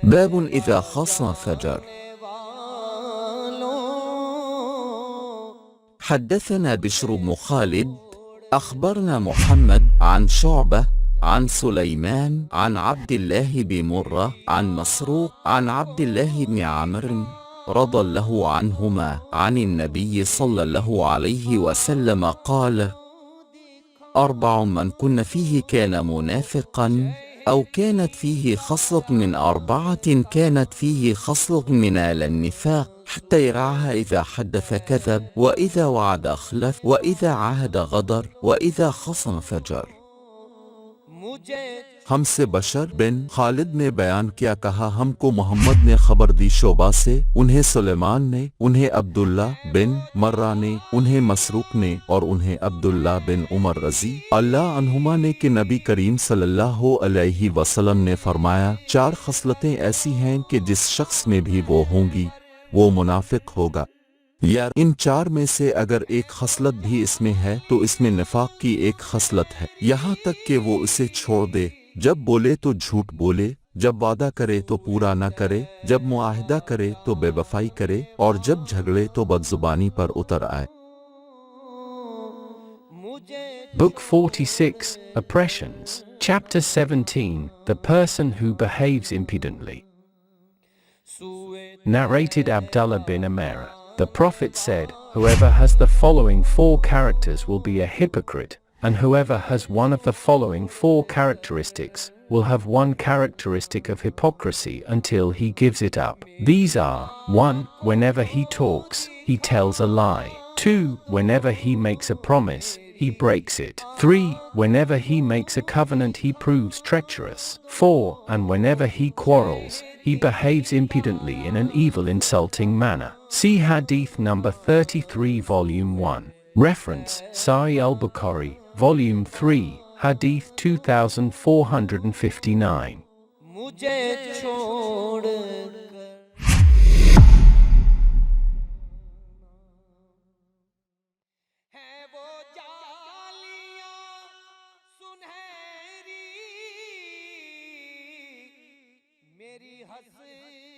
باب إذا خاصم فجر. حدثنا بشر بن خالد أخبرنا محمد عن شعبة عن سليمان عن عبد الله بن مرة عن مسروق عن عبد الله بن عمرو رضي الله عنهما عن النبي صلى الله عليه وسلم قال: 4 من كن فيه كان منافقا، أو كانت فيه خصلة من 4 كانت فيه خصلة من النفاق، حتى يرعاها: إذا حدث كذب، وإذا وعد أخلف، وإذا عاهد غدر، وإذا خصم فجر. हमसे बशर बिन खालिद ने बयान किया, कहा हमको मोहम्मद ने खबर दी शोबा से, उन्हें सुलेमान ने, उन्हें अब्दुल्ला बिन मर्रा ने, उन्हें मसरूक ने और उन्हें अब्दुल्ला बिन उमर रजी अल्लाह अन्हुमा ने कि नबी करीम सल्लल्लाहु अलैहि वसल्लम ने फरमाया, 4 खसलतें ऐसी हैं कि जिस शख्स में भी वो होंगी वो मुनाफिक होगा। यार इन 4 में से अगर एक खसलत भी इसमें है तो इसमें निफाक की एक खसलत है, यहाँ तक कि वो इसे छोड़ दे। जब बोले तो झूठ बोले, जब वादा करे तो पूरा न करे, जब मुआहिदा करे तो बेवफाई करे, और जब झगड़े तो बदजुबानी पर उतर आए। Book 46, Oppressions, Chapter 17, The Person Who Behaves Impudently. Narrated Abdullah bin Amara. The Prophet said, whoever has the following 4 characters will be a hypocrite, and whoever has one of the following 4 characteristics will have one characteristic of hypocrisy until he gives it up. These are: 1. Whenever he talks, he tells a lie. 2. Whenever he makes a promise, he breaks it. 3. Whenever he makes a covenant, he proves treacherous. 4. And whenever he quarrels, he behaves impudently in an evil, insulting manner. See Hadith number 33, Volume 1. Reference: Sahih al-Bukhari, Volume 3, Hadith 2459. मेरी हंसी